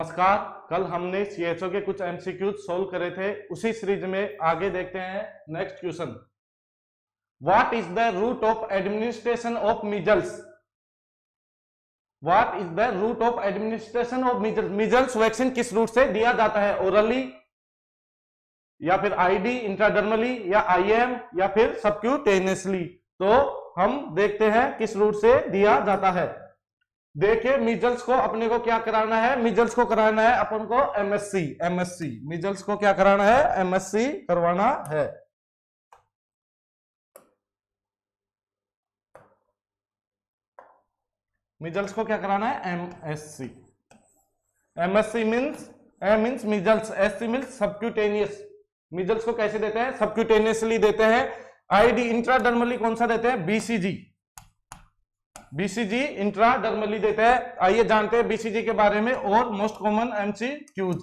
नमस्कार। कल हमने सीएचओ के कुछ एमसीक्यूज सोल्व करे थे, उसी सीरीज में आगे देखते हैं next question. What is the route of administration of measles? What is the route of administration of measles? Measles vaccine किस रूट से दिया जाता है? ओरली या फिर आईडी इंट्राडर्मली या आईएम या फिर सबक्यूटेनियसली? तो हम देखते हैं किस रूट से दिया जाता है। देखिए, मीजल्स को अपने को क्या कराना है? मीजल्स को कराना है अपन को एमएससी। मीजल्स को क्या कराना है? एमएससी करवाना है। मीजल्स को क्या कराना है? MSC. MSC means M means measles, SC means subcutaneous. Measles को कैसे देते हैं? सबक्यूटेनियसली देते हैं। आईडी इंट्राडर्मली कौन सा देते हैं? बीसीजी इंट्राडर्मली देते हैं। आइए जानते हैं बीसीजी के बारे में और most common MCQs.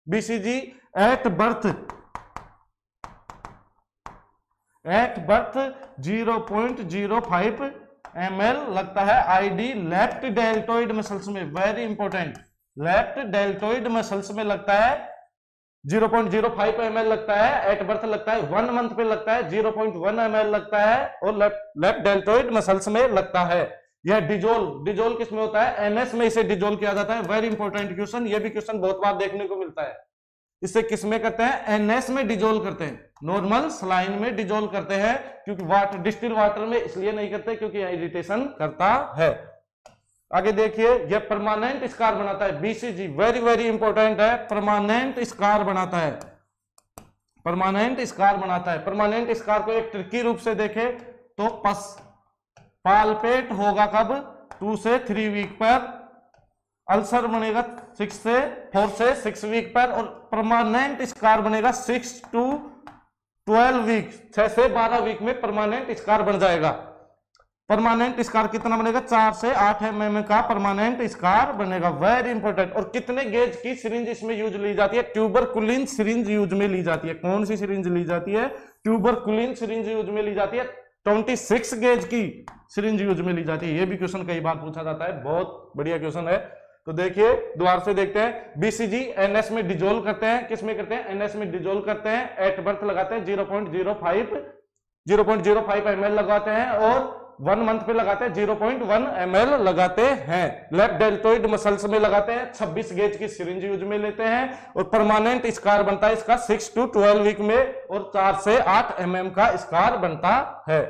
BCG at birth 0.05 ml लगता है। आईडी लेफ्ट डेल्टोइड मसल्स में, very important, left deltoid muscles में लगता है 0.05 ml लगता है। एट बर्थ लगता है 1 मंथ पे लगता है 0.1 ml लगता है और लेफ्ट डेल्टोइड मसल्स में लगता है। यह डिजोल किस में होता है? एनएस में इसे डिजोल किया जाता है। वेरी इंपॉर्टेंट क्वेश्चन, यह भी क्वेश्चन बहुत बार देखने को मिलता है। इसे किस में करते हैं? एनएस में डिजोल करते हैं। नॉर्मल सलाइन में डिजोल करते हैं, क्योंकि वाटर डिस्टिल वाटर में इसलिए नहीं करते क्योंकि इरिटेशन करता है। आगे देखिए, यह परमानेंट स्कार बनाता है। बीसीजी वेरी वेरी इंपॉर्टेंट है, परमानेंट स्कार बनाता है। परमानेंट स्कार बनाता है। परमानेंट स्कार को एक ट्रिकी रूप से देखें तो पालपेट होगा कब? 2 से 3 वीक पर। अल्सर बनेगा 4 से 6 वीक पर और परमानेंट स्कार बनेगा 6 to 12 वीक, 6 से 12 वीक में परमानेंट स्कार बन जाएगा। परमानेंट स्कार कितना बनेगा? 4 से 8 mm का परमानेंट स्कार बनेगा। Very important. और कितने गेज की सिरिंज इसमें यूज ली जाती है? ट्यूबरकुलिन सिरिंज यूज में ली जाती है। कौन सी सिरिंज ली जाती है? ट्यूबरकुलिन सिरिंज यूज में ली जाती है। 26 गेज की सिरिंज यूज में ली जाती है। ये भी क्वेश्चन कई बार पूछा जाता है, बहुत बढ़िया क्वेश्चन है। तो देखिए, दोबारा से देखते हैं। बीसीजी एनएस में डिजोल्व करते हैं। किस में करते हैं? एनएस में डिजोल्व करते हैं। एट बर्थ लगाते हैं 0.05 ml लगाते हैं और 1 मंथ पे लगाते हैं 0.1 ml लगाते हैं। लेफ्ट डेल्टोइड मसल्स में लगाते हैं। 26 गेज की सिरिंज यूज में लेते हैं और परमानेंट स्कार बनता है इसका 6 to 12 वीक में और 4 से 8 mm का स्कार बनता है।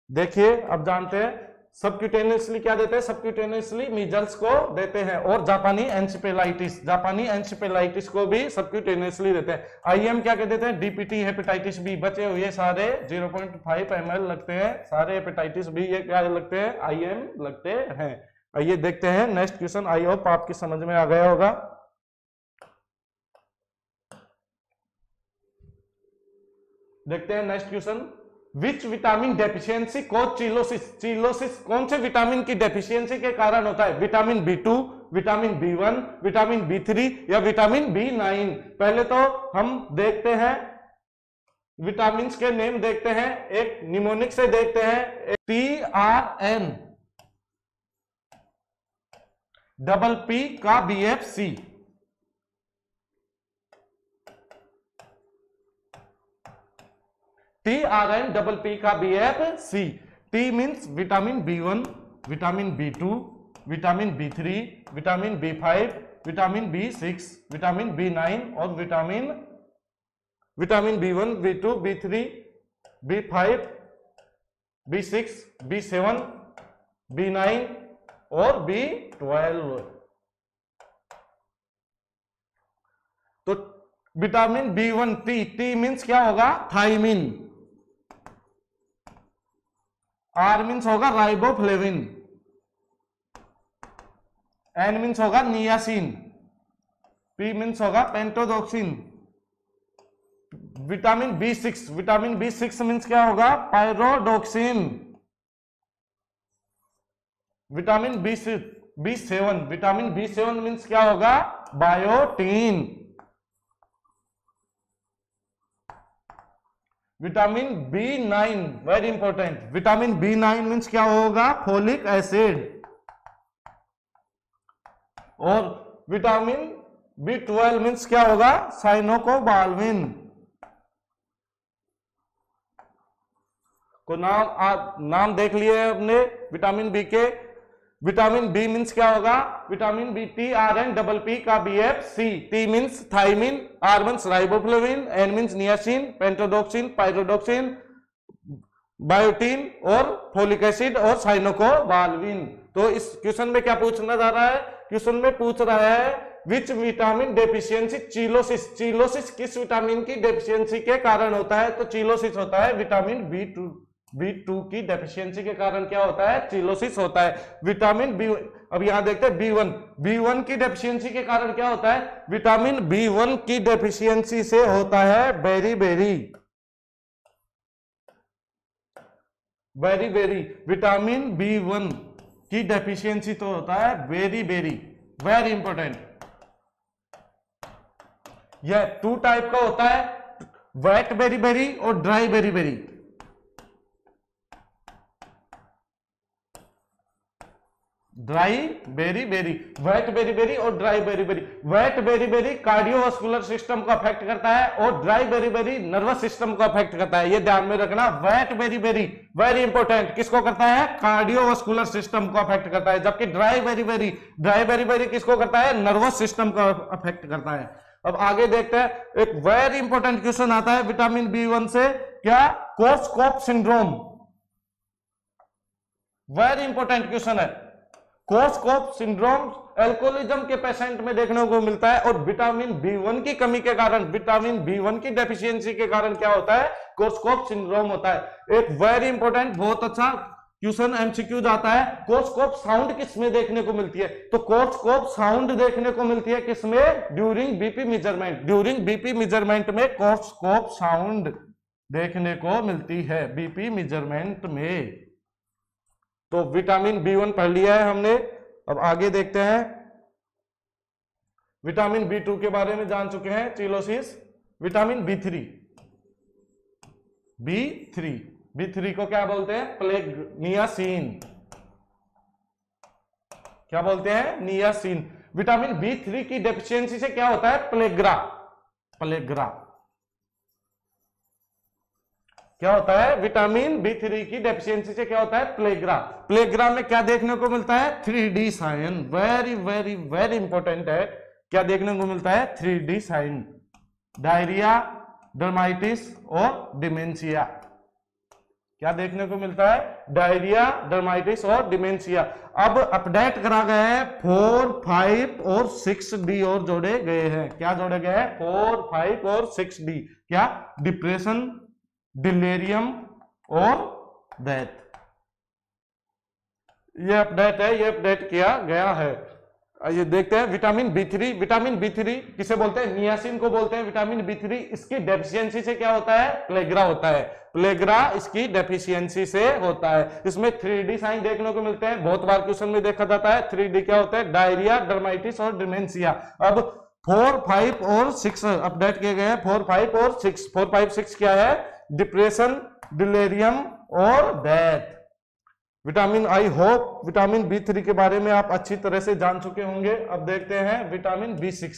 देखिए, अब जानते हैं सबक्यूटेनियसली क्या देते हैं? सबक्यूटेनियसली मीजल्स को देते हैं और जापानी एंसेफेलाइटिस को भी सबक्यूटेनियसली देते हैं। आईएम क्या कहते हैं? DPT hepatitis B. बचे हुए सारे 0.5 ml लगते हैं। सारे हेपेटाइटिस बी ये क्या लगते हैं? आईएम लगते हैं। आइए देखते हैं नेक्स्ट क्वेश्चन। आई होप आपकी समझ में आ गया होगा। देखते हैं नेक्स्ट क्वेश्चन। विच vitamin deficiency cause cheilosis? Cheilosis कौन से विटामिन की डेफिशिएंसी के कारण होता है? Vitamin B2, vitamin B1, vitamin B3 या विटामिन B9? पहले तो हम देखते हैं विटामिन के नेम देखते हैं। एक निमोनिक से देखते हैं, TRN, डबल P का BFC, TRN डबल P का BFC। T means vitamin B1, vitamin B2, vitamin B3, vitamin B5, vitamin B6, vitamin B9 और vitamin B1, B2, B3, B5, B6, B7, B9 और B12। तो vitamin B1, T means क्या होगा? Thymine. R means होगा riboflavin. N means होगा niacin. P means होगा पेंटोडॉक्सिन। Vitamin B6 means क्या होगा? पायरोडॉक्सिन। विटामिन B7 मीन्स क्या होगा? Biotin. Vitamin B9 very important. Vitamin B9 means क्या होगा? Folic acid. और विटामिन B12 मीन्स क्या होगा, साइनोकोबाल्मिन को नाम देख लिए हमने विटामिन बी के। विटामिन बी मीन्स क्या होगा, विटामिन बी TRN का BF-C, T means thiamine, R means riboflavin, N means niacin, pentodoxin, pyridoxine, biotin और फोलिक एसिड और साइनोकोबाल्मिन। तो इस क्वेश्चन में क्या पूछना जा रहा है, क्वेश्चन में पूछ रहा है विच विटामिन डेफिशिएंसी चिलोसिस, चिलोसिस किस विटामिन की डेफिशिएंसी के कारण होता है, तो चिलोसिस होता है विटामिन B2 की डेफिशिएंसी के कारण क्या होता है, चिलोसिस होता है। विटामिन बी, अब यहां देखते हैं B1 की डेफिशिएंसी के कारण क्या होता है, विटामिन B1 की डेफिशिएंसी से होता है बेरी विटामिन B1 की डेफिशिएंसी तो होता है वेरी इंपॉर्टेंट। यह 2 टाइप का होता है, वेट बेरी और dry beri. Dry beri wet beri और dry beri. Wet beri cardiovascular system को अफेक्ट करता है और ड्राई बेरी नर्वस सिस्टम को अफेक्ट करता है, ये ध्यान में रखना। वेट बेरी वेरी इंपॉर्टेंट, किसको करता है, कार्डियोवास्कुलर सिस्टम को अफेक्ट करता है, जबकि ड्राई बेरी किसको करता है, नर्वस सिस्टम को अफेक्ट करता है। अब आगे देखते हैं, एक वेरी इंपॉर्टेंट क्वेश्चन आता है विटामिन B1 से, क्या, कोर्सकॉफ सिंड्रोम, वेरी इंपॉर्टेंट क्वेश्चन है। कोर्सकॉफ सिंड्रोम अल्कोहलिज्म के पेशेंट में देखने को मिलता है और विटामिन B1 की कमी के कारण, विटामिन B1 की डेफिशिएंसी के कारण क्या होता है, कोर्सकॉफ सिंड्रोम होता है। एक वेरी इंपॉर्टेंट बहुत अच्छा क्वेश्चन एमसीक्यू आता है, कोर्सकॉफ साउंड किसमें देखने को मिलती है, तो कोर्सकॉफ साउंड देखने को मिलती है किसमें, ड्यूरिंग बीपी मेजरमेंट में कोर्सकॉफ साउंड देखने को मिलती है बीपी मेजरमेंट में। तो विटामिन B1 पढ़ लिया है हमने। अब आगे देखते हैं, विटामिन B2 के बारे में जान चुके हैं, चिलोसिस। विटामिन B3 को क्या बोलते हैं, नियासिन, क्या बोलते हैं, नियासिन। विटामिन B3 की डेफिशिएंसी से क्या होता है, प्लेग्रा क्या होता है, विटामिन B3 की डेफिशिएंसी से क्या होता है, प्लेग्रा में क्या देखने को मिलता है, 3D साइन, वेरी इंपॉर्टेंट है। क्या देखने को मिलता है, 3D साइन, डायरिया, डर्माइटिस और डिमेंशिया। क्या देखने को मिलता है, डायरिया, डर्माइटिस और डिमेंशिया। अब अपडेट करा गया है 4, 5 और 6D और जोड़े गए हैं। क्या जोड़े गए हैं, 4, 5 और 6D। क्या, डिप्रेशन, डिलेरियम और डेथ। ये अपडेट है, ये अपडेट किया गया है। ये देखते हैं विटामिन B3 किसे बोलते हैं, नियासिन को बोलते हैं विटामिन B3। इसकी डेफिशिएंसी से क्या होता है, प्लेग्रा होता है, प्लेग्रा इसकी डेफिशिएंसी से होता है। इसमें 3D साइन देखने को मिलते हैं, बहुत बार क्वेश्चन में देखा जाता है। 3D क्या होता है, डायरिया, डर्माइटिस और डिमेंशिया। अब 4, 5 और 6 अपडेट किए गए हैं, 4, 5 और 6। 4, 5, 6 क्या है, डिप्रेशन, डिलेरियम और death. Vitamin, I hope vitamin B3 के बारे में आप अच्छी तरह से जान चुके होंगे। अब देखते हैं vitamin B6,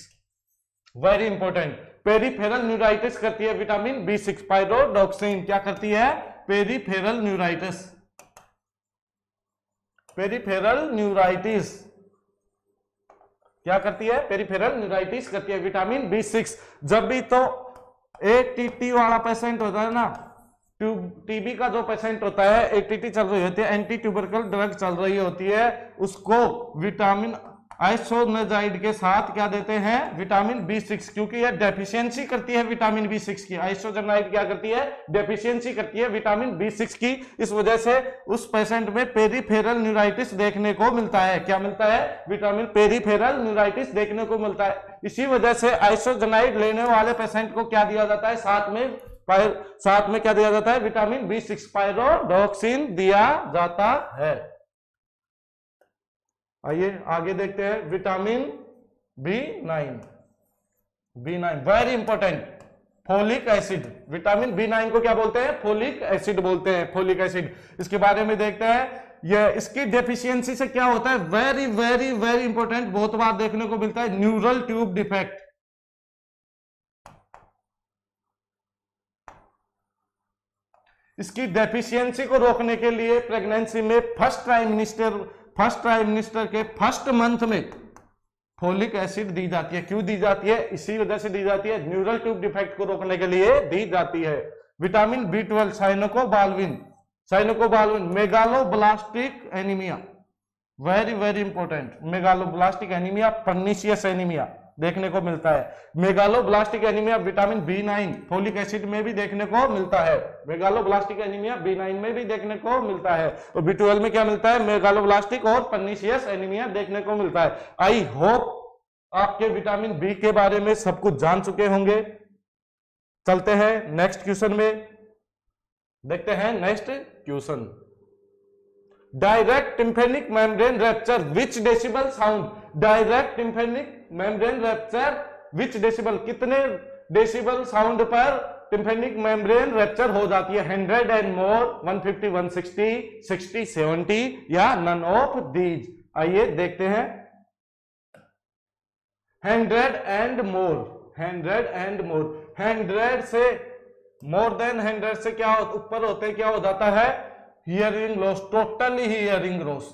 very important. Peripheral neuritis करती है विटामिन B6, पायरोडॉक्सिन क्या करती है, पेरिफेरल न्यूराइटिस क्या करती है, पेरिफेरल न्यूराइटिस करती है विटामिन B6। जब भी तो ATT वाला पेशेंट होता है ना, टीबी का जो पेशेंट होता है, ATT चल रही होती है, एंटी ट्यूबरकल ड्रग चल रही होती है, उसको विटामिन आइसोनेजाइड के साथ क्या देते हैं, विटामिन B6, क्योंकि यह डेफिशिएंसी करती है विटामिन B6 की। आइसोनेजाइड क्या करती है, डेफिशिएंसी करती है विटामिन B6 की। इस वजह से उस पेशेंट में पेरिफेरल न्यूराइटिस देखने को मिलता है। क्या मिलता है, विटामिन पेरिफेरल न्यूराइटिस देखने को मिलता है। इसी वजह से आइसोनेजाइड लेने वाले पेशेंट को क्या दिया जाता है, साथ में क्या दिया जाता है, विटामिन B6, पायरोडॉक्सिन दिया जाता है। आइए आगे देखते हैं, vitamin B9 very important, folic acid. Vitamin B9 को क्या बोलते हैं, फोलिक एसिड बोलते हैं, फोलिक एसिड। इसके बारे में देखते हैं, ये इसकी डेफिशिएंसी से क्या होता है, वेरी वेरी वेरी इंपॉर्टेंट, बहुत बार देखने को मिलता है, न्यूरल ट्यूब डिफेक्ट। इसकी डेफिशिएंसी को रोकने के लिए प्रेगनेंसी में फर्स्ट ट्राइमेस्टर के फर्स्ट मंथ में फोलिक एसिड दी जाती है। क्यों दी जाती है? इसी वजह से दी जाती है, न्यूरल ट्यूब डिफेक्ट को रोकने के लिए दी जाती है। Vitamin B12, cyanocobalamin, megaloblastic anaemia, very very important, megaloblastic anaemia, pernicious anaemia देखने को मिलता है। Megaloblastic anaemia vitamin B9 folic acid में भी देखने को मिलता है, मेगालोब्लास्टिक एनीमिया B9 में भी देखने को मिलता है, और B12 में क्या मिलता है, मेगालोब्लास्टिक और पर्नीशियस एनीमिया देखने को मिलता है। आई होप आपके विटामिन बी के बारे में सब कुछ जान चुके होंगे। चलते हैं नेक्स्ट क्वेश्चन में, देखते हैं next question. Direct tympanic membrane rupture which decibel sound, direct tympanic membrane rupture which decibel, कितने डेसिबल साउंड पर टिम्फेनिक मेम्ब्रेन रैप्चर हो जाती है? 100 एंड मोर, 150, 160, 60, 70 या नन ऑफ दीज। आइए देखते हैं। 100 एंड मोर, 100 एंड मोर, 100 से मोर देन 100 से क्या ऊपर होते क्या हो जाता है? Hearing loss, totally hearing loss.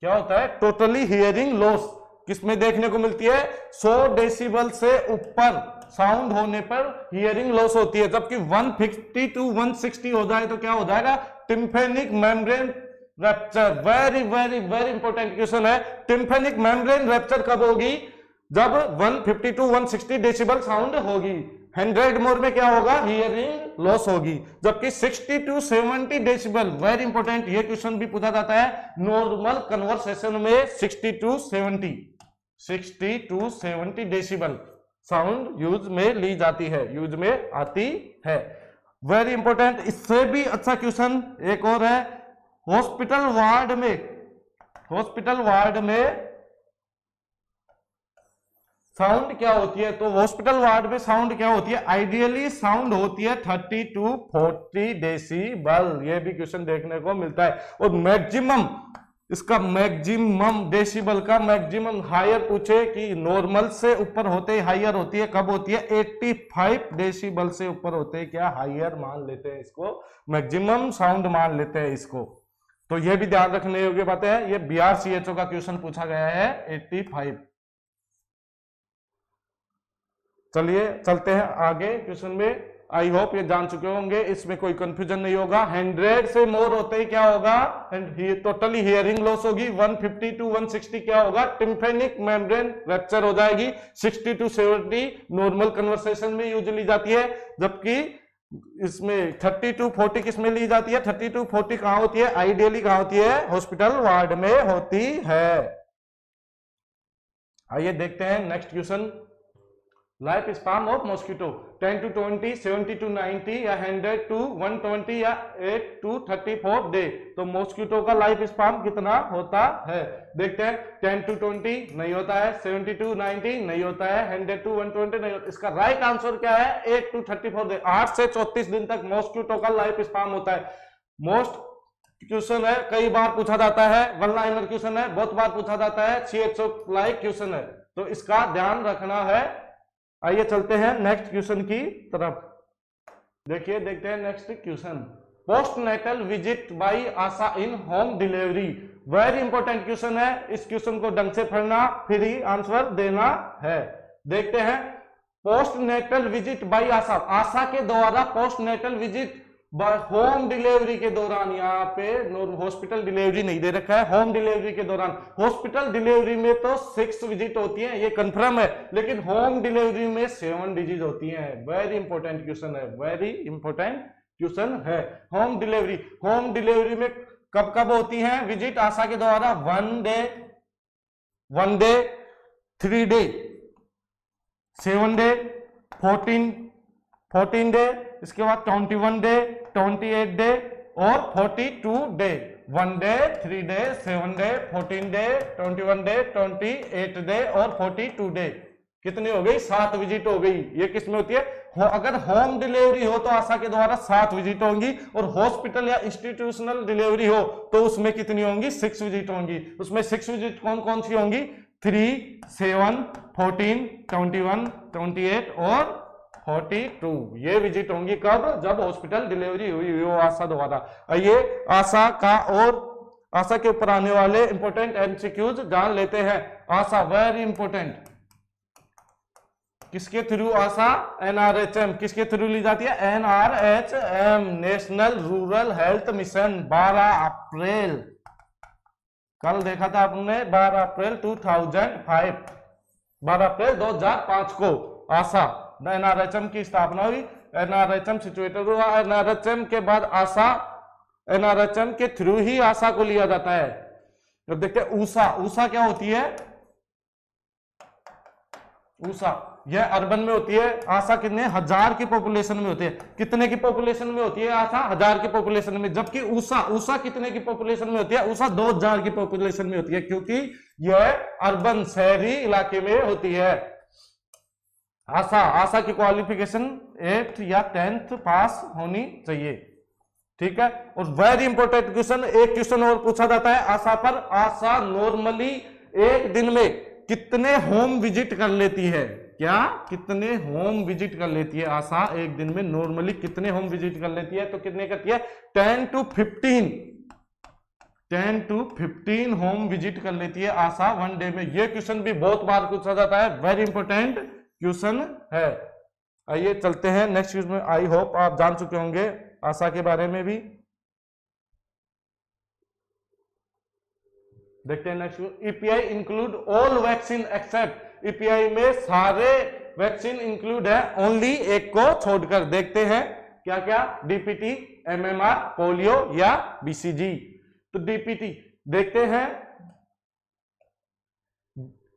क्या होता है? टोटली हियरिंग लॉस किसमें देखने को मिलती है? 100 डेसिबल से ऊपर साउंड होने पर हियरिंग लॉस होती है, जबकि 150 to 160 हो जाए तो क्या हो जाएगा? Tympanic membrane rupture. Very very very important question है। टिम्फेनिक मेम्ब्रेन रैप्चर कब होगी? जब 150 to 160 डेसिबल साउंड होगी। 100 मोर में क्या होगा? हियरिंग लॉस होगी। जबकि 60 to 70 डेसिबल, वेरी इंपॉर्टेंट, ये क्वेश्चन भी पूछा जाता है नॉर्मल कन्वर्सेशन में। 60 to 70 डेसिबल साउंड यूज में ली जाती है, यूज में आती है। Very important. इससे भी अच्छा क्वेश्चन एक और है। हॉस्पिटल वार्ड में साउंड क्या होती है? तो हॉस्पिटल वार्ड में साउंड क्या होती है? आइडियली साउंड होती है 30 to 40 डेसिबल। ये भी क्वेश्चन देखने को मिलता है। और मैक्सिमम, इसका मैक्सिमम डेसिबल का मैक्सिमम हायर पूछे कि नॉर्मल से ऊपर होते हायर होती है, कब होती है? 85 डेसिबल से ऊपर होते हैं क्या? हायर मान लेते हैं इसको, मैक्सिमम साउंड मान लेते हैं इसको। तो ये भी ध्यान रखने योग्य बातें हैं। ये BRCHO का क्वेश्चन पूछा गया है 85। चलिए चलते हैं आगे क्वेश्चन में। आई होप ये जान चुके होंगे, इसमें कोई कंफ्यूजन नहीं होगा। 100 से मोर होते ही क्या होगा? टोटली हियरिंग लॉस होगी। 150 to 160 क्या होगा? टिम्फेनिक मेम्ब्रेन रैप्चर हो जाएगी। 60 to 70 नॉर्मल कन्वर्सेशन में यूज ली जाती है, जबकि इसमें 30 to 40 किसमें ली जाती है? 30 to 40 कहां होती है? आइडियली कहां होती है? हॉस्पिटल वार्ड में होती है। आइए देखते हैं next question. Life span of mosquito 10 to 20, 70 to 90 या 100 to 120 या 8 to 34 डे। तो मॉस्किटो का लाइफ स्पान कितना होता है? देखते हैं। 10 to 20 नहीं होता है, 70 to 90 नहीं होता है, 100 to 120 नहीं होता। इसका राइट आंसर क्या है? 8 to 34 डे, 8 से 34 दिन तक मॉस्किटो का लाइफ स्पान होता है। मोस्ट क्वेश्चन है, कई बार पूछा जाता है, वन लाइनर क्वेश्चन है, बहुत बार पूछा जाता है, CHO लाइक क्वेश्चन है, तो इसका ध्यान रखना है। आइए चलते हैं नेक्स्ट क्वेश्चन की तरफ। देखिए देखते हैं next question. Post natal visit by ASHA in home delivery. Very important question है, इस क्वेश्चन को ढंग से पढ़ना, फिर ही आंसर देना है। देखते हैं। Post natal visit by ASHA, ASHA के द्वारा post natal visit home delivery के दौरान, यहाँ पे हॉस्पिटल डिलीवरी नहीं दे रखा है, होम डिलीवरी के दौरान। हॉस्पिटल डिलीवरी में तो 6 विजिट होती है, ये कंफर्म है, लेकिन होम डिलीवरी में 7 विजिट होती है। वेरी इंपॉर्टेंट क्वेश्चन है, वेरी इंपॉर्टेंट क्वेश्चन है। होम डिलीवरी में कब कब होती है विजिट आशा के द्वारा? 1 डे, 3 डे, 7 डे, 14 डे, इसके बाद 21 डे, 28 डे और 42 day. 1 day, 3 day, 7 day, 14 day, 21 day, 28 day और 42 डे। कितनी हो गई? 7 विजिट हो गई। ये किस में होती है? अगर होम डिलीवरी हो तो आशा के द्वारा 7 विजिट होंगी, और हॉस्पिटल या इंस्टीट्यूशनल डिलीवरी हो तो उसमें कितनी होंगी? 6 विजिट होंगी। उसमें 6 विजिट कौन कौन सी होंगी? 3, 7, 14, 21, 28 और 42 ये विजिट होंगी। कब? जब हॉस्पिटल डिलीवरी हुई हो आशा द्वारा। ये आशा का और आशा के ऊपर आने वाले इंपॉर्टेंट एमसीक्यूज जान लेते हैं। आशा वेरी इंपॉर्टेंट, किसके थ्रू आशा? एनआरएचएम। किसके थ्रू ली जाती है? NRHM, national rural health mission. 12 अप्रैल, कल देखा था आपने, 12 अप्रैल 2005, 12 अप्रैल 2005 को आशा एनआरएचएम की स्थापना हुई। एनआरएचएम सिचुएटेड हुआ। एनआरएचएम के बाद आशा, एनआरएचएम के थ्रू ही आशा को लिया जाता है। जब देखते हैं ऊषा, ऊषा क्या होती है? ऊषा यह अर्बन में होती है। आशा कितने? 1000 की पॉपुलेशन में होती है। कितने की पॉपुलेशन में होती है आशा? 1000 की पॉपुलेशन में। जबकि ऊषा, ऊषा कितने की पॉपुलेशन में होती है? ऊषा 2000 की पॉपुलेशन में होती है, क्योंकि यह अर्बन शहरी इलाके में होती है। आशा, आशा की क्वालिफिकेशन 8th या 10th पास होनी चाहिए, ठीक है। और वेरी इंपॉर्टेंट क्वेश्चन, एक क्वेश्चन और पूछा जाता है आशा पर। आशा नॉर्मली एक दिन में कितने होम विजिट कर लेती है? क्या? कितने होम विजिट कर लेती है आशा एक दिन में? नॉर्मली कितने होम विजिट कर लेती है? तो कितने करती है? 10 to 15, 10 to 15 होम विजिट कर लेती है आशा वन डे में। ये क्वेश्चन भी बहुत बार पूछा जाता है, वेरी इंपॉर्टेंट क्वेश्चन है। आइए चलते हैं नेक्स्ट क्वेश्चन में। आई होप आप जान चुके होंगे आशा के बारे में भी। देखते हैं next. EPI include all vaccine except, EPI में सारे वैक्सीन इंक्लूड है, ओनली एक को छोड़कर। देखते हैं क्या क्या? डीपीटी, एमएमआर, पोलियो या बीसीजी। तो डीपीटी देखते हैं,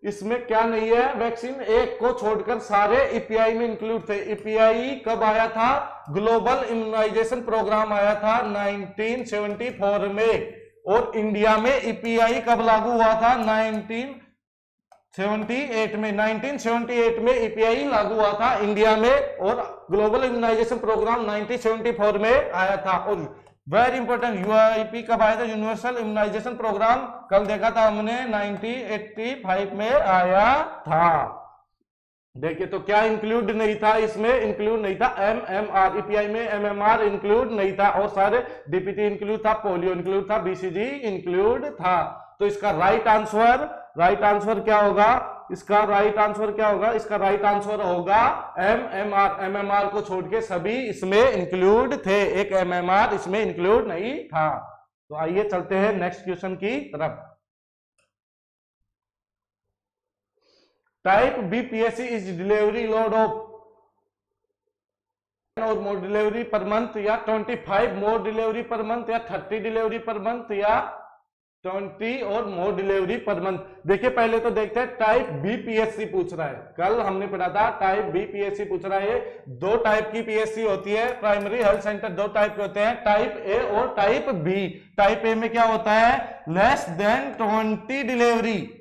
इसमें क्या नहीं है? वैक्सीन एक को छोड़कर सारे ईपीआई में इंक्लूड थे। ईपीआई कब आया था? ग्लोबल इम्यूनाइजेशन प्रोग्राम आया था 1974 में। और इंडिया में ईपीआई कब लागू हुआ था? 1978 में। 1978 में ईपीआई लागू हुआ था इंडिया में, और ग्लोबल इम्यूनाइजेशन प्रोग्राम 1974 में आया था। और वेरी इंपॉर्टेंट, यूआईपी कब आया था? यूनिवर्सल इम्यूनाइजेशन प्रोग्राम कल देखा था हमने, 1985 में आया था। देखिए तो क्या इंक्लूड नहीं था इसमें? इंक्लूड नहीं था एमएमआर। ईपीआई में एमएमआर इंक्लूड नहीं था, और सारे डीपीटी इंक्लूड था, पोलियो इंक्लूड था, बीसीजी इंक्लूड था। तो इसका राइट आंसर क्या होगा? इसका राइट आंसर क्या होगा? इसका राइट आंसर होगा एमएमआर। एमएमआर को छोड़ के सभी इसमें इंक्लूड थे, एक एमएमआर इसमें इंक्लूड नहीं था। तो आइए चलते हैं नेक्स्ट क्वेश्चन की तरफ। Type B PSC is delivery load of और मोर डिलीवरी पर मंथ, या 25 मोर डिलीवरी पर मंथ, या 30 डिलीवरी पर मंथ, या 20 और मोर डिलीवरी पर मंथ। देखिए पहले तो देखते हैं टाइप बी पीएससी पूछ रहा है। कल हमने पढ़ा था टाइप बी पीएससी पूछ रहा है। दो टाइप की पीएससी होती है, प्राइमरी हेल्थ सेंटर दो टाइप के होते हैं, टाइप ए और टाइप बी। टाइप ए में क्या होता है? Less than 20 delivery,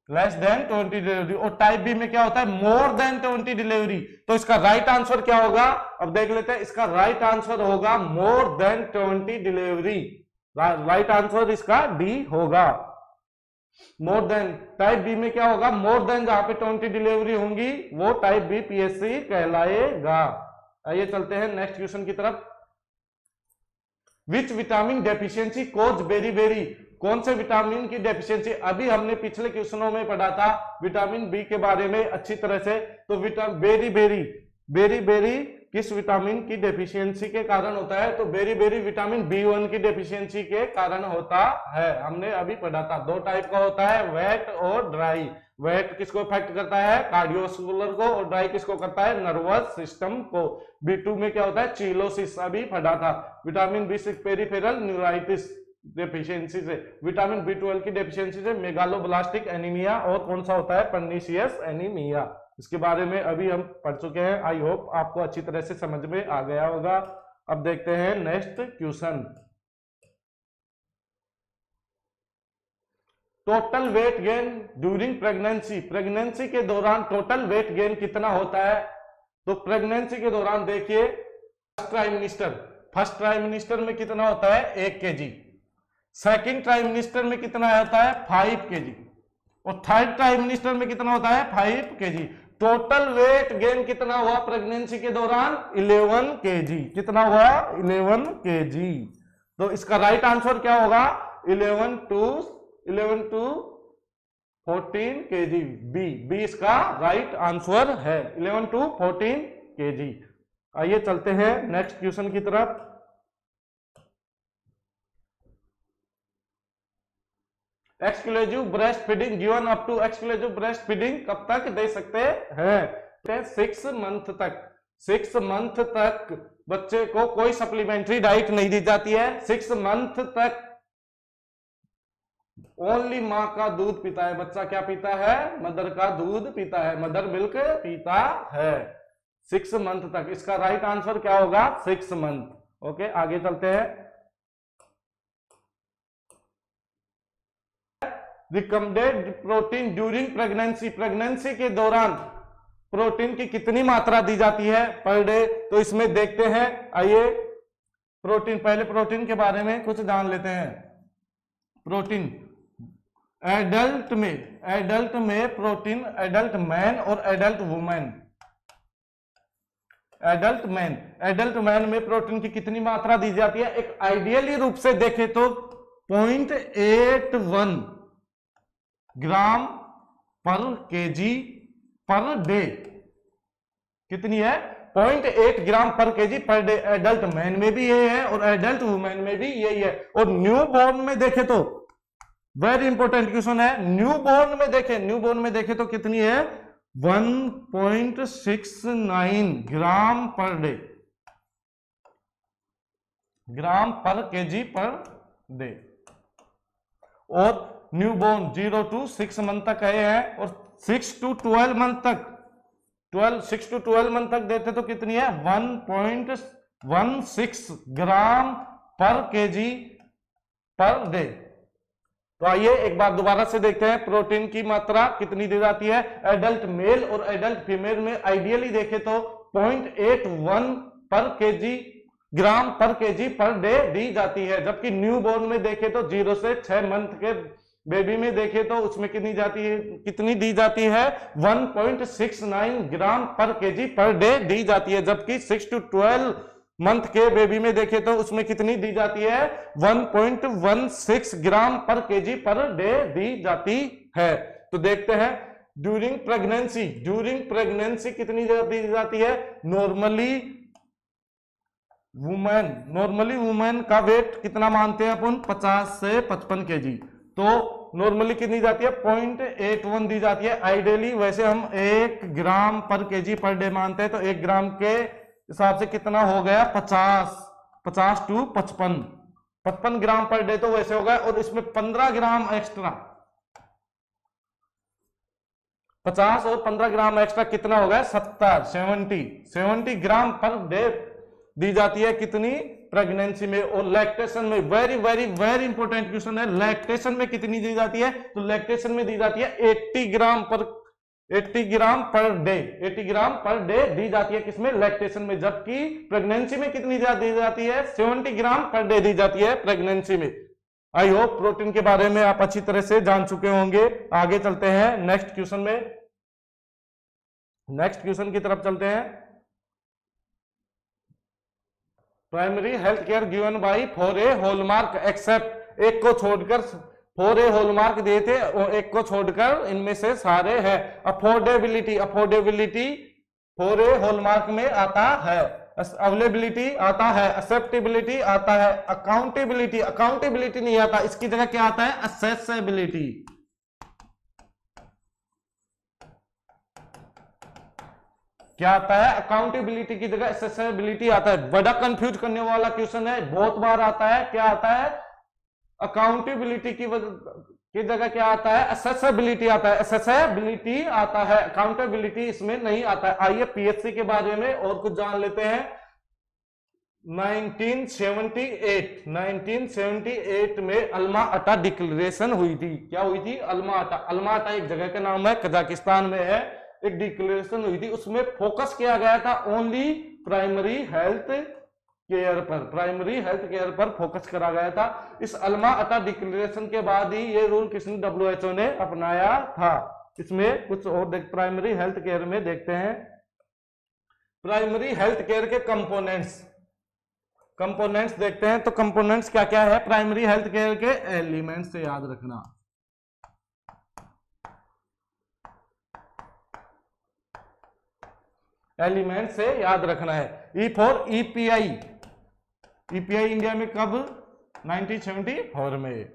less than 20 delivery. और टाइप बी में क्या होता है? More than 20 delivery. तो इसका राइट आंसर क्या होगा? अब देख लेते हैं। इसका राइट आंसर होगा more than 20 delivery. Right answer इसका डी होगा, मोर देन। टाइप बी में क्या होगा? मोर देन, जहां पे 20 डिलीवरी होंगी वो टाइप बी पीएससी कहलाएगा। आइए चलते हैं नेक्स्ट क्वेश्चन की तरफ। Which vitamin deficiency cause beri, कौन से विटामिन की डेफिशिएंसी? अभी हमने पिछले क्वेश्चनों में पढ़ा था विटामिन बी के बारे में अच्छी तरह से। तो बेरी किस विटामिन की डेफिशिएंसी के कारण होता है? तो बेरी विटामिन B1 की डेफिशिएंसी के कारण होता है। हमने अभी पढ़ा था, दो टाइप का होता है, वेट और ड्राई। वेट किसको इफेक्ट करता है? कार्डियोवास्कुलर को। और ड्राई किसको करता है? नर्वस सिस्टम को। B2 में क्या होता है? चिलोसिस, अभी पढ़ा था। Vitamin B6 peripheral neuritis deficiency से। विटामिन B12 की डेफिशिएंसी से मेगालोब्लास्टिक एनीमिया, और कौन सा होता है? Pernicious anaemia. इसके बारे में अभी हम पढ़ चुके हैं। आई होप आपको अच्छी तरह से समझ में आ गया होगा। अब देखते हैं next question. Total weight gain during pregnancy, pregnancy के दौरान टोटल वेट गेन कितना होता है? तो प्रेगनेंसी के दौरान देखिए फर्स्ट ट्राइमिनिस्टर में कितना होता है? 1 kg, सेकंड ट्राइमिनिस्टर में कितना होता है? 5 kg, और थर्ड ट्राइमिनिस्टर में कितना होता है? 5 kg। टोटल वेट गेन कितना हुआ प्रेगनेंसी के दौरान? 11 kg। कितना हुआ? 11 kg। तो इसका राइट आंसर क्या होगा? 11 to 14 kg। बी इसका राइट आंसर है, 11 to 14 kg। आइए चलते हैं नेक्स्ट क्वेश्चन की तरफ। Exclusive breast feeding given up to, exclusive breast feeding कब तक दे सकते हैं? 6 मंथ तक। 6 मंथ तक बच्चे को कोई सप्लीमेंट्री डाइट नहीं दी जाती है। 6 मंथ तक ओनली माँ का दूध पीता है बच्चा। क्या पीता है? मदर का दूध पीता है, मदर मिल्क पीता है 6 मंथ तक। इसका राइट आंसर क्या होगा? 6 मंथ। ओके, आगे चलते हैं। Recommended protein during pregnancy, pregnancy के दौरान प्रोटीन की कितनी मात्रा दी जाती है पर डे? तो इसमें देखते हैं, आइए प्रोटीन, पहले प्रोटीन के बारे में कुछ जान लेते हैं। प्रोटीन एडल्ट में प्रोटीन, एडल्ट मैन और एडल्ट वुमेन, एडल्ट मैन में प्रोटीन की कितनी मात्रा दी जाती है? एक आइडियली रूप से देखें तो 0.81 ग्राम पर केजी पर डे। कितनी है? 0.8 ग्राम पर KG per day. Adult man में भी ये है और एडल्ट वुमेन में भी यही है। और न्यू बॉर्न में देखें तो, वेरी इंपॉर्टेंट क्वेश्चन है, न्यू बॉर्न में देखें तो कितनी है? 1.69 ग्राम पर डे, ग्राम पर केजी पर डे। और न्यूबॉर्न 0 to 6 मंथ तक आए हैं, और 6 to 12 मंथ तक, 6 to 12 मंथ तक देते तो कितनी है? 1.16 ग्राम पर केजी पर डे। तो आइए एक बार दोबारा से देखते हैं प्रोटीन की मात्रा कितनी दी जाती है। एडल्ट मेल और एडल्ट फीमेल में आइडियली देखें तो 0.81 पर केजी, ग्राम पर केजी पर डे दी जाती है। जबकि न्यू बॉर्न में देखें तो 0 से 6 मंथ के बेबी में देखें तो उसमें कितनी दी जाती है? 1.69 ग्राम पर केजी पर डे दी जाती है। जबकि 6 to 12 मंथ के बेबी में देखें तो उसमें कितनी दी जाती है? 1.16 ग्राम पर केजी पर डे दी जाती है। तो देखते हैं ड्यूरिंग प्रेगनेंसी कितनी दी जाती है? नॉर्मली वुमेन का वेट कितना मानते हैं अपन? 50 से 55 केजी। तो नॉर्मली कितनी जाती है? 0.81 दी जाती है। आइडियली वैसे हम 1 ग्राम पर केजी पर डे मानते हैं, तो 1 ग्राम के हिसाब से कितना हो गया? 50 to 55 ग्राम पर डे तो वैसे हो गया। और इसमें 15 ग्राम एक्स्ट्रा, 50 और 15 ग्राम एक्स्ट्रा कितना हो गया? 70 ग्राम पर डे दी जाती है। कितनी? प्रेगनेंसी में। और लैक्टेशन में, very very very important question है, लैक्टेशन में कितनी दी जाती है? तो लैक्टेशन में दी जाती है 80 ग्राम पर डे दी जाती है। किसमें? लैक्टेशन में। जबकि प्रेगनेंसी में कितनी दी जाती है? 70 ग्राम पर डे दी जाती है प्रेगनेंसी में। आई होप प्रोटीन के बारे में आप अच्छी तरह से जान चुके होंगे। आगे चलते हैं नेक्स्ट क्वेश्चन में, नेक्स्ट क्वेश्चन की तरफ चलते हैं। Primary health care given by 4A hallmark except, एक को छोड़कर 4A हॉलमार्क दिए थे और एक को छोड़कर इनमें से सारे हैं। अफोर्डेबिलिटी 4A हॉलमार्क में आता है। अवेलेबिलिटी आता है, एक्सेप्टेबिलिटी आता है, अकाउंटेबिलिटी नहीं आता, इसकी जगह क्या आता है? असेसेबिलिटी। क्या आता है? अकाउंटेबिलिटी की जगह एक्सेसिबिलिटी आता है। बड़ा कंफ्यूज करने वाला क्वेश्चन है, बहुत बार आता है। क्या आता है? अकाउंटेबिलिटी की जगह क्या आता है? एक्सेसिबिलिटी आता है, एक्सेसिबिलिटी आता है, अकाउंटेबिलिटी इसमें नहीं आता है। आइए पीएचसी के बारे में और कुछ जान लेते हैं। 1978 में अल्मा अटा डिक्लेरेशन हुई थी। क्या हुई थी? अल्मा अटा। अल्मा अटा एक जगह का नाम है, कजाकिस्तान में है। एक डिक्लेरेशन हुई थी, उसमें फोकस किया गया था ओनली प्राइमरी हेल्थ केयर पर, प्राइमरी हेल्थ केयर पर फोकस करा गया था। इस अल्मा अटा डिक्लेरेशन के बाद ही ये रूल किसने, WHO ने अपनाया था। इसमें कुछ और प्राइमरी हेल्थ केयर में देखते हैं। प्राइमरी हेल्थ केयर के कंपोनेंट्स देखते हैं। तो कंपोनेंट्स क्या क्या है प्राइमरी हेल्थ केयर के? एलिमेंट्स से याद रखना। एलिमेंट से याद रखना है। E for EPI. EPI India में कब? 1974 में।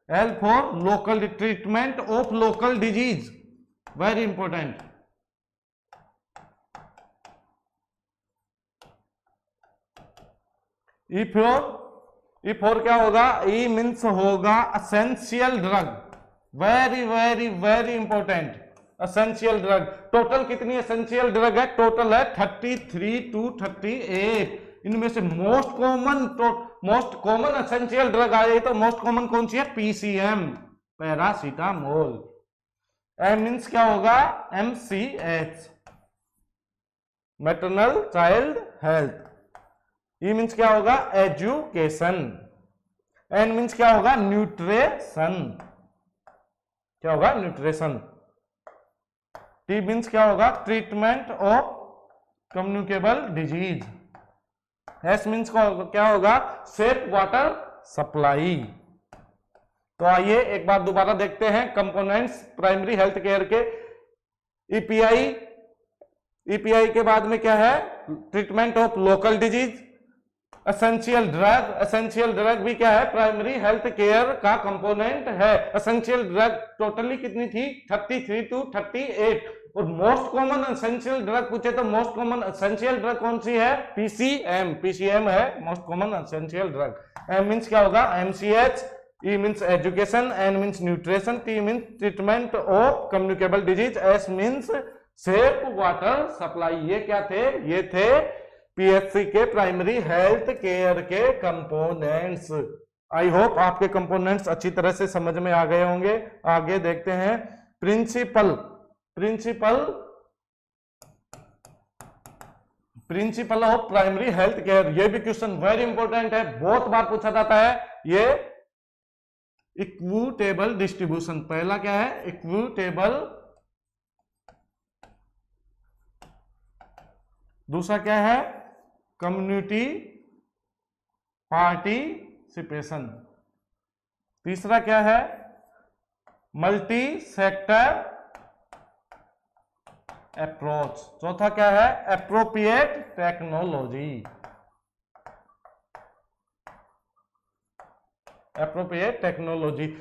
L for local treatment of local disease, very important. E for क्या होगा? ई मीन्स होगा essential drug, very very very important. Essential drug, total कितनी एसेंशियल ड्रग है? टोटल है 33 to 38। इनमें से मोस्ट कॉमन एसेंशियल ड्रग आ जाए तो मोस्ट कॉमन कौन सी है? PCM, paracetamol. एम मीन्स क्या होगा? MCH, maternal child health. E means क्या होगा? एजुकेशन। एन मीन्स क्या होगा? न्यूट्रिशन। क्या होगा? न्यूट्रिशन। टी मीन्स क्या होगा? Treatment of communicable disease. S means क्या होगा? Safe water supply. तो आइए एक बार दोबारा देखते हैं कंपोनेंट्स प्राइमरी हेल्थ केयर के। ईपीआई के बाद में क्या है? Treatment of local disease. Essential drug भी क्या है? प्राइमरी हेल्थ केयर का कंपोनेंट है। एसेंशियल ड्रग टोटली कितनी थी? 33 to 38। और मोस्ट कॉमन एसेंशियल ड्रग पूछे तो मोस्ट कॉमन एसेंशियल ड्रग कौन सी है? PCM है most common essential drug. M means क्या होगा? MCH। E means education. N means nutrition. T means treatment of communicable disease. S means safe water supply. ये क्या थे? ये थे PHC के प्राइमरी हेल्थ केयर के कंपोनेंट्स। आई होप आपके कंपोनेंट्स अच्छी तरह से समझ में आ गए होंगे। आगे देखते हैं principle of primary health care. ये भी क्वेश्चन वेरी इंपॉर्टेंट है, बहुत बार पूछा जाता है। ये इक्विटेबल डिस्ट्रीब्यूशन। पहला क्या है? इक्विटेबल। दूसरा क्या है? Community participation. तीसरा क्या है? Multi sector approach. चौथा क्या है? Appropriate technology.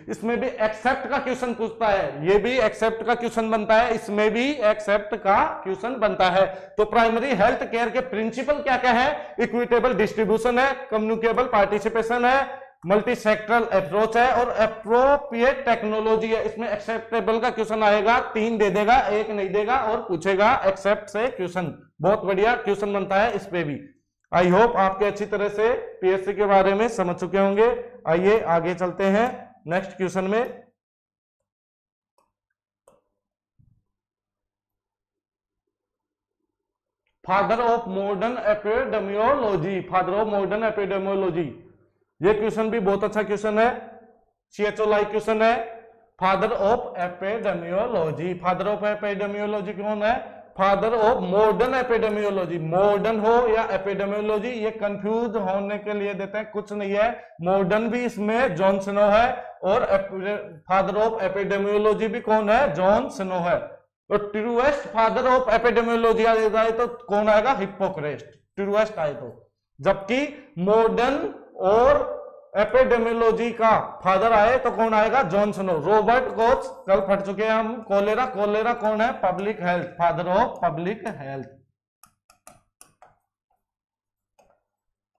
इसमें भी एक्सेप्ट का क्वेश्चन पूछता है। ये भी एक्सेप्ट का क्वेश्चन बनता है, इसमें भी एक्सेप्ट का क्वेश्चन बनता है। तो प्राइमरी हेल्थ केयर के प्रिंसिपल क्या क्या है? इक्विटेबल डिस्ट्रीब्यूशन है, कम्युनिकेबल पार्टिसिपेशन है, मल्टी सेक्टरल अप्रोच है और एप्रोप्रिएट टेक्नोलॉजी है। इसमें एक्सेप्टेबल का क्वेश्चन आएगा, 3 दे देगा, 1 नहीं देगा और पूछेगा एक्सेप्ट से क्वेश्चन। बहुत बढ़िया क्वेश्चन बनता है इस पे भी। आई होप आपके अच्छी तरह से PSC के बारे में समझ चुके होंगे। आइए आगे चलते हैं नेक्स्ट क्वेश्चन में। Father of modern epidemiology. ये क्वेश्चन भी बहुत अच्छा क्वेश्चन है, CHO लाइक क्वेश्चन है। फादर ऑफ एपिडेमियोलॉजी कौन है? Father of modern epidemiology. Modern हो या एपिडेमियोलॉजी, ये कंफ्यूज होने के लिए देते हैं, कुछ नहीं है। मॉडर्न भी इसमें जॉन स्नो है और फादर ऑफ एपिडेमियोलॉजी भी कौन है? जॉन स्नो है। तो ट्रूएस्ट फादर ऑफ एपिडेमियोलॉजी आए तो कौन आएगा? हिप्पोक्रेट्स। ट्रूएस्ट आए तो। जबकि मॉडर्न और एपिडेमियोलॉजी का फादर आए तो कौन आएगा? Jon Snow. रॉबर्ट कोच कल पढ़ चुके हैं हम। कोलेरा कौन है? Public health, father of public health.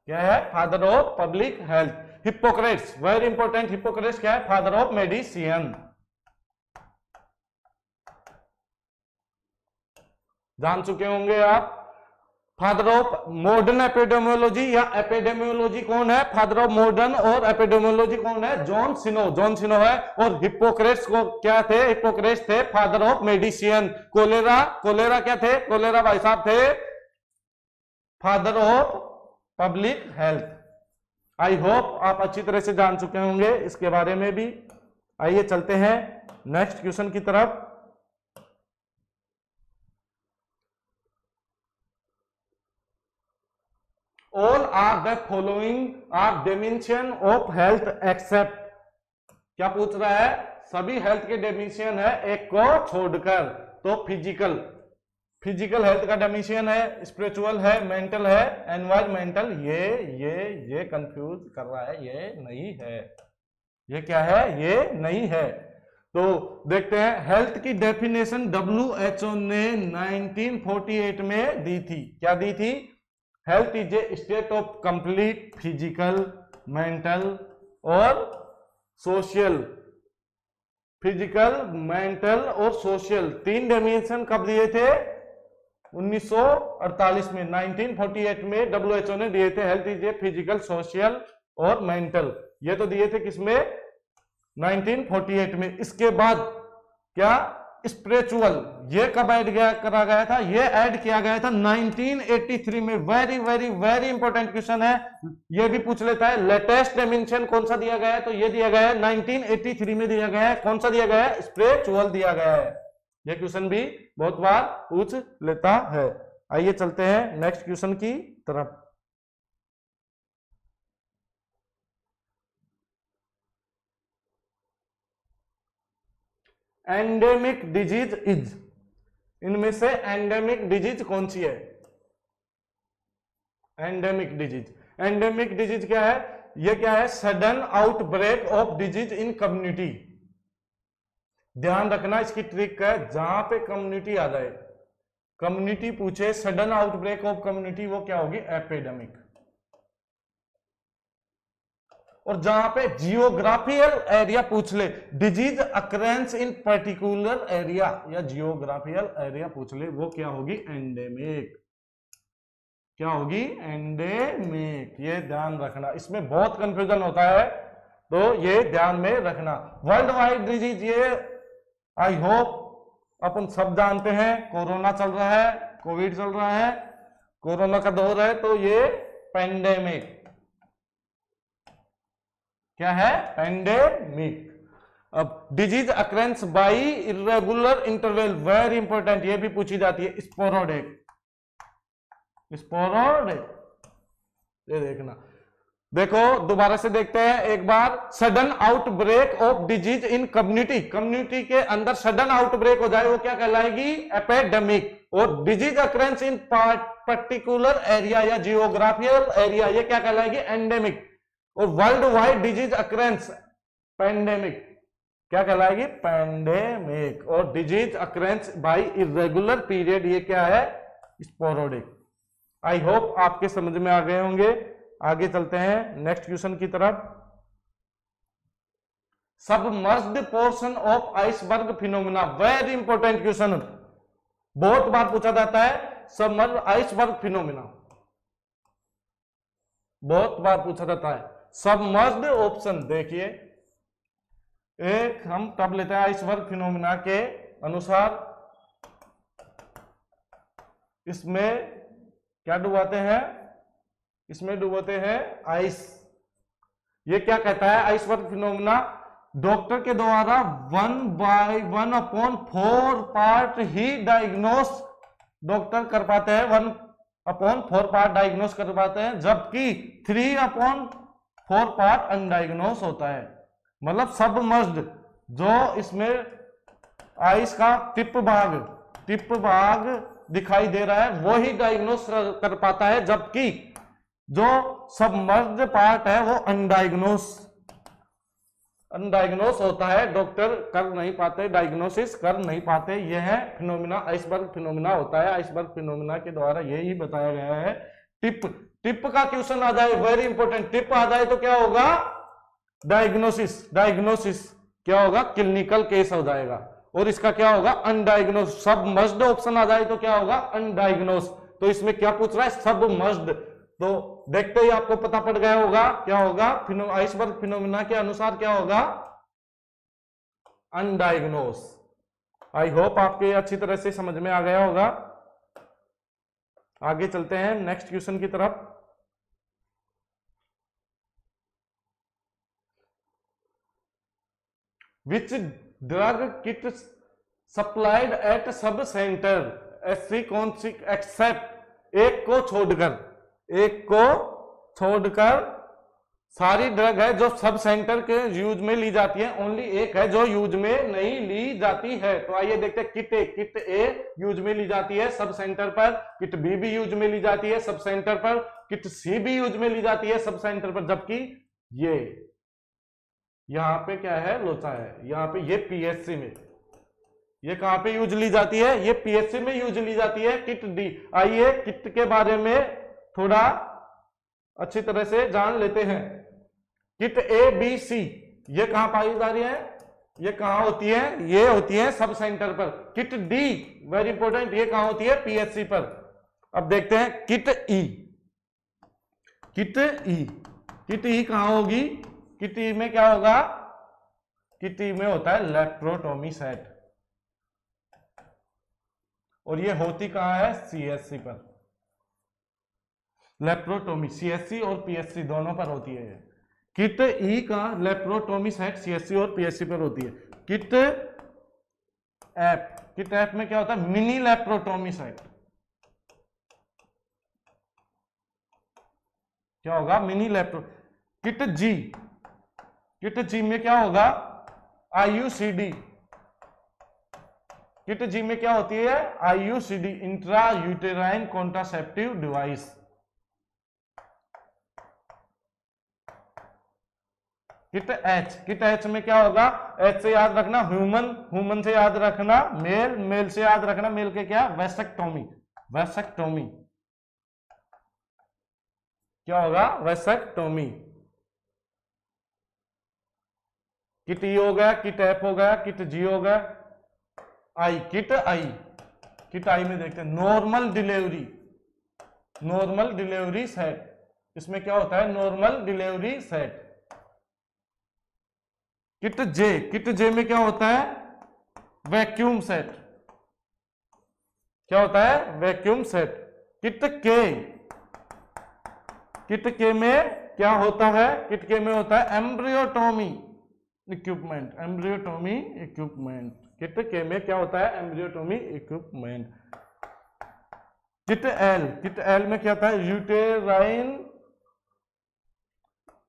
क्या है? Father of public health. Hippocrates, very important. Hippocrates क्या है? Father of medicine. जान चुके होंगे आप। फादर ऑफ मॉडर्न एपिडेमियोलॉजी या एपिडेमियोलॉजी कौन है? फादर ऑफ मॉडर्न और एपिडेमियोलॉजी कौन है? जॉन सिनो। जॉन सिनो है। और हिप्पोक्रेट्स को क्या थे? हिप्पोक्रेट्स थे फादर ऑफ मेडिसिन। कोलेरा क्या थे? कोलेरा भाई साहब थे father of public health. I hope आप अच्छी तरह से जान चुके होंगे इसके बारे में भी। आइए चलते हैं नेक्स्ट क्वेश्चन की तरफ। All are the following are dimension of health except, क्या पूछ रहा है? सभी हेल्थ के डेफिनेशन है एक को छोड़कर। तो फिजिकल हेल्थ का डेफिनेशन है, स्पिरिचुअल है, मेंटल है, एनवायरमेंटल। ये कंफ्यूज कर रहा है, ये नहीं है। ये क्या है? ये नहीं है। तो देखते हैं हेल्थ की डेफिनेशन WHO ने 1948 में दी थी। क्या दी थी? Health is a state of complete physical, mental और सोशल। फिजिकल, मेंटल और सोशल तीन डायमेंशन कब दिए थे? 1948 में, 1948 में WHO ने दिए थे। Health is a physical, social और मेंटल। ये तो दिए थे किसमें? 1948 में। इसके बाद क्या? स्पिरिचुअल। ये कब ऐड करा गया था? ये ऐड किया गया था 1983 में। Very very very important question है, ये भी पूछ लेता है। लेटेस्ट डायमेंशन कौन सा दिया गया है? तो ये दिया गया है 1983 में दिया गया है। कौन सा दिया गया है? स्पिरिचुअल दिया गया है। ये क्वेश्चन भी बहुत बार पूछ लेता है। आइए चलते हैं नेक्स्ट क्वेश्चन की तरफ। एंडेमिक डिजीज इज, इनमें से एंडेमिक डिजीज कौन सी है? एंडेमिक डिजीज क्या है? ये क्या है? Sudden outbreak of disease in community. ध्यान रखना, इसकी ट्रिक है, जहां पे कम्युनिटी आ जाए, कम्युनिटी पूछे सडन आउटब्रेक ऑफ कम्युनिटी, वो क्या होगी? एपिडेमिक। और जहां पे जियोग्राफिकल एरिया पूछ ले, डिजीज अकरेंस इन पर्टिकुलर एरिया या जियोग्राफिकल एरिया पूछ ले, वो क्या होगी? एंडेमिक। क्या होगी? एंडेमिक। ये ध्यान रखना, इसमें बहुत कंफ्यूजन होता है, तो ये ध्यान में रखना। वर्ल्ड वाइड डिजीज, ये आई होप अपन सब जानते हैं। कोरोना चल रहा है, कोविड चल रहा है, कोरोना का दौर है, तो ये पेंडेमिक। क्या है? पेंडेमिक। अब disease occurrence by irregular interval, very important, ये भी पूछी जाती है। स्पोरोडिक, ये देखना। देखो दोबारा से देखते हैं एक बार। Sudden outbreak of disease in community, community के अंदर सडन आउटब्रेक हो जाए, वो क्या कहलाएगी? एपिडेमिक। और disease occurrence in particular area या जियोग्राफिकल एरिया, ये क्या कहलाएगी? एंडेमिक। और world wide disease occurrence, pandemic, क्या कहलाएगी? पेंडेमिक। और disease occurrence by irregular period, ये क्या है? स्पोरोडिक। आई होप आपके समझ में आ गए होंगे। आगे चलते हैं नेक्स्ट क्वेश्चन की तरफ। Submerged portion of iceberg phenomena, very important question, बहुत बार पूछा जाता है। सबमर्ज्ड आइसबर्ग फिनोमेना बहुत बार पूछा जाता है। सबमर्ज्ड ऑप्शन देखिए, एक हम तब लेते हैं आइसबर्ग फिनोमेना के अनुसार। इसमें क्या डुबाते हैं? इसमें डुबाते हैं आइस। ये क्या कहता है? आइसबर्ग फिनोमेना डॉक्टर के द्वारा 1/1/4 पार्ट ही डायग्नोस डॉक्टर कर पाते हैं, 1/4 पार्ट डायग्नोस कर पाते हैं, जबकि 3/4 पार्ट अनडायग्नोस होता है। मतलब सबमर्ज्ड, जो इसमें आइस का टिप भाग दिखाई दे रहा है, वो ही डायग्नोस कर पाता है, जबकि जो सबमर्ज्ड पार्ट है वो अनडायग्नोस होता है। डॉक्टर कर नहीं पाते, डायग्नोसिस कर नहीं पाते। यह है फिनोमिना, आइसबर्ग फिनोमिना होता है। आइसबर्ग फिनोमिना के द्वारा यही बताया गया है। टिप का क्वेश्चन आ जाए, वेरी इंपॉर्टेंट, टिप आ जाए तो क्या होगा? डायग्नोसिस क्या होगा? क्लिनिकल केस हो जाएगा। और इसका क्या होगा? अनडायग्नोस। सबमर्ज्ड ऑप्शन आ जाए तो क्या होगा? अनडायग्नोस। तो इसमें क्या पूछ रहा है, सब मर्ज्ड। तो देखते ही आपको पता पड़ गया होगा क्या होगा, आइसबर्ग फिनोमेना के अनुसार क्या होगा, अनडायग्नोस। आई होप आपके अच्छी तरह से समझ में आ गया होगा। आगे चलते हैं नेक्स्ट क्वेश्चन की तरफ। Which drug kit supplied eight sub centre, ऐसी कौन सी, एक्सेप्ट एक को छोड़कर सारी ड्रग है जो सब सेंटर के यूज में ली जाती है, ओनली एक है जो यूज में नहीं ली जाती है। तो आइए देखते हैं, किट ए यूज में ली जाती है सब सेंटर पर, किट बी भी यूज में ली जाती है सब सेंटर पर, किट सी भी यूज में ली जाती है सब सेंटर पर, जबकि ये यहां पे क्या है, लोचा है, यहाँ पे ये पीएससी में, ये कहां पे यूज ली जाती है, ये पीएससी में यूज ली जाती है किट डी। आइए किट के बारे में थोड़ा अच्छी तरह से जान लेते हैं। किट ए बी सी ये कहां पाई जा रही है, ये कहां होती है, ये होती है सब सेंटर पर। किट डी वेरी इंपॉर्टेंट, ये कहां होती है, पीएससी पर। अब देखते हैं किट ई, किट ई कहां होगी, किट ई में क्या होगा, किट ई में होता है लेप्रोटोमी सेट, और ये होती कहां है, सीएससी पर। लेप्रोटोमी सीएससी और पीएससी दोनों पर होती है। किट ई का लेप्रोटोमी सेट सीएससी और पीएससी पर होती है। किट एफ में क्या होता है, मिनी लेप्रोटोमी सेट, क्या होगा, मिनी लेप्रो। किट जी में क्या होगा, आईयूसीडी, किट जी में क्या होती है, IUCD, intra uterine contraceptive device. Kit H में क्या होगा, एच से याद रखना ह्यूमन से याद रखना मेल से याद रखना, मेल के क्या, वेसेक्टोमी, क्या होगा, वेसेक्टोमी। किट ई हो गया, किट एफ हो गया, किट जी हो गया, किट आई में देखते हैं नॉर्मल डिलीवरी सेट, इसमें क्या होता है, नॉर्मल डिलीवरी सेट। किट जे में क्या होता है, वैक्यूम सेट, क्या होता है, वैक्यूम सेट। किट के में क्या होता है, किट के में होता है एम्ब्रियोटोमी इक्विपमेंट, किट के में क्या होता है, एम्ब्रियोटोमी इक्विपमेंट। किट एल में क्या होता है, यूटेराइन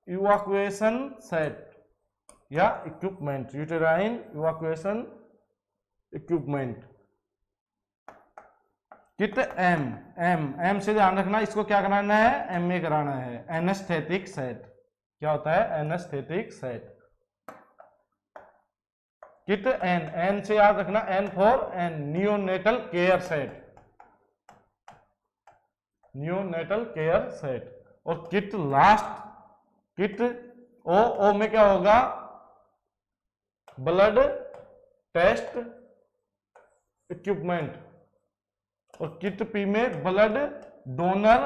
इवैक्यूएशन सेट या equipment, uterine evacuation equipment. Kit M से ध्यान रखना, इसको क्या कराना है, एमए कराना है, एनेस्थेटिक सेट, क्या होता है, एनेस्थेटिक सेट। किट एन से याद रखना, N for N, neonatal care set. और किट लास्ट, किट ओ में क्या होगा, ब्लड टेस्ट इक्विपमेंट, और किट पी में ब्लड डोनर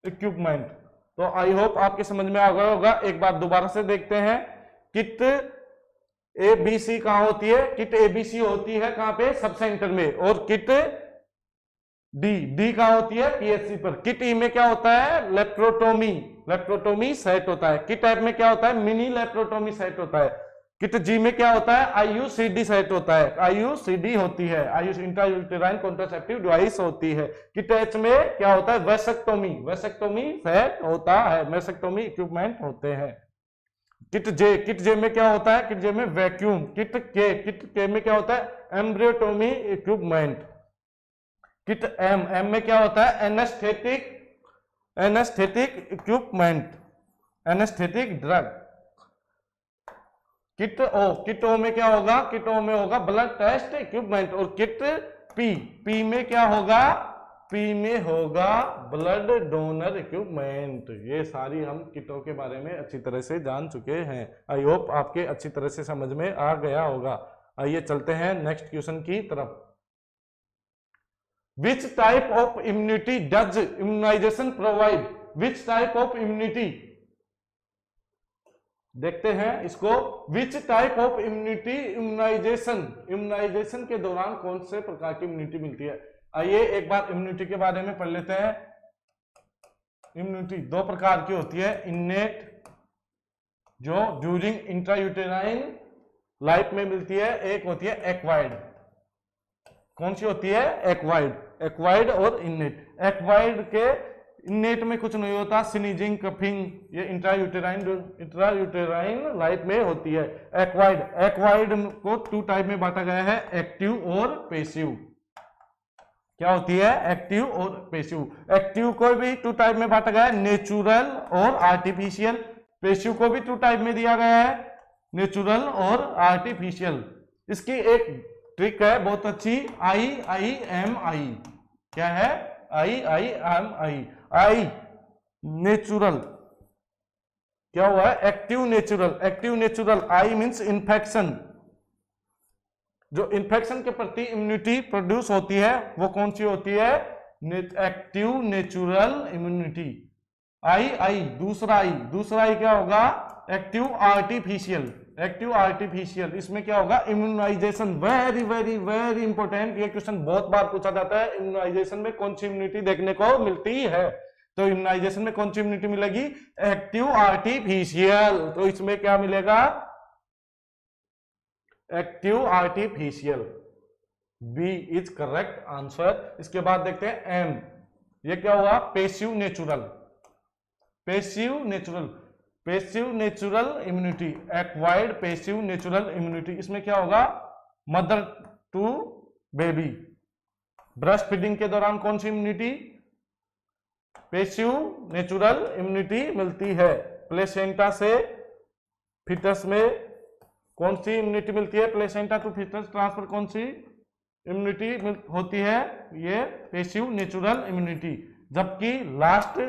इक्विपमेंट। तो आई होप आपके समझ में आ गया होगा। एक बार दोबारा से देखते हैं, किट ए बी सी कहां होती है, किट ए बी सी होती है कहां पे, सब सेंटर में, और किट डी कहां होती है, पीएससी पर। किट ई में क्या होता है, लेप्रोटोमी सेट होता है। किट एफ में क्या होता है, मिनी लेप्रोटोमी सेट होता है। किट जी में क्या होता है, आईयूसीडी सेट होता है, आईयूसीडी होती है, इंट्रा यूटेराइन कॉन्ट्रासेप्टिव डिवाइस होती है। किट एच में क्या होता है, वेसेक्टोमी सेट होता है, वेसेक्टोमी इक्विपमेंट होते हैं। किट जे में क्या होता है, किट जे में वैक्यूम। किट के में क्या होता है, एम्ब्रियोटोमी इक्विपमेंट। किट एम में क्या होता है, anaesthetic equipment, anaesthetic drug. Kit O में क्या होगा, किट ओ में होगा ब्लड टेस्ट इक्विपमेंट। और किट पी में क्या होगा, पी में होगा ब्लड डोनर इक्विपमेंट। ये सारी हम किटों के बारे में अच्छी तरह से जान चुके हैं। आई होप आपके अच्छी तरह से समझ में आ गया होगा। आइए चलते हैं नेक्स्ट क्वेश्चन की तरफ। Which type of immunity does immunization provide, which type of immunity, देखते हैं इसको, which type of immunity immunization, immunization के दौरान कौन से प्रकार की इम्यूनिटी मिलती है। आइए एक बार इम्यूनिटी के बारे में पढ़ लेते हैं। इम्यूनिटी दो प्रकार की होती है, इन्नेट जो ड्यूरिंग इंट्रायूटेराइन लाइफ में मिलती है, एक होती है एक्वायर्ड। कौन सी होती है, एक्वायर्ड, एक्वायर्ड और इन्नेट। एक्वायर्ड के इन्नेट में कुछ नहीं होता, स्नीजिंग कफिंग, ये इंट्रायूटेराइन लाइफ में होती है। एक्वायर्ड, एक्वायर्ड को टू टाइप में बांटा गया है, एक्टिव और पेसिव। क्या होती है, एक्टिव और पेसिव। एक्टिव को भी टू टाइप में बांटा गया है, नेचुरल और आर्टिफिशियल। पेसिव को भी टू टाइप में दिया गया है, नेचुरल और आर्टिफिशियल। इसकी एक ट्रिक है बहुत अच्छी, IIMI। क्या है, IIMI। आई नेचुरल, क्या हुआ है, active natural, active natural. I means infection, जो इन्फेक्शन के प्रति इम्यूनिटी प्रोड्यूस होती है वो कौन सी होती है, एक्टिव नेचुरल इम्यूनिटी। आई दूसरा आई क्या होगा, एक्टिव आर्टिफिशियल, एक्टिव आर्टिफिशियल। इसमें क्या होगा, immunization. Very very very important, ये क्वेश्चन बहुत बार पूछा जाता है। इम्यूनाइजेशन में कौन सी इम्यूनिटी देखने को मिलती है, तो इम्यूनाइजेशन में कौन सी इम्यूनिटी मिलेगी, एक्टिव आर्टिफिशियल। तो इसमें क्या मिलेगा, active artificial. B is correct answer. इसके बाद देखते हैं एम, ये क्या हुआ, passive natural, passive natural, passive natural immunity, acquired passive natural immunity. इसमें क्या होगा, mother to baby, breast feeding के दौरान कौन सी इम्यूनिटी, पेसिव नेचुरल इम्यूनिटी मिलती है। प्लेसेंटा से फिटस में कौन सी इम्यूनिटी मिलती है, प्लेसेंटा टू फिटस ट्रांसफर कौन सी इम्यूनिटी होती है, ये पेसिव नेचुरल इम्यूनिटी। जबकि last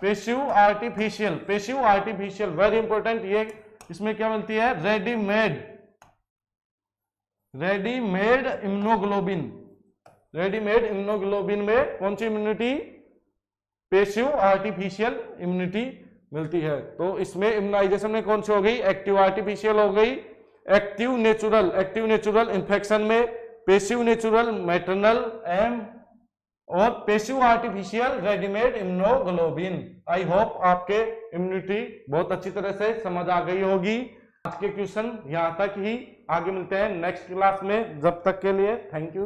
passive artificial, passive artificial very important, ये इसमें क्या मिलती है, readymade, readymade immunoglobulin, readymade immunoglobulin में कौन सी इम्यूनिटी, पेसिव आर्टिफिशियल इम्यूनिटी मिलती है। तो इसमें इम्यूनाइजेशन में कौन सी हो गई, एक्टिव आर्टिफिशियल हो गई, active natural, active natural infection में, पेसिव नेचुरल मैटरनल एम, और पेसिव आर्टिफिशियल रेडीमेड इम्यूनोग्लोबिन। आई होप आपके इम्यूनिटी बहुत अच्छी तरह से समझ आ गई होगी। आज के क्वेश्चन यहां तक ही, आगे मिलते हैं नेक्स्ट क्लास में। जब तक के लिए थैंक यू।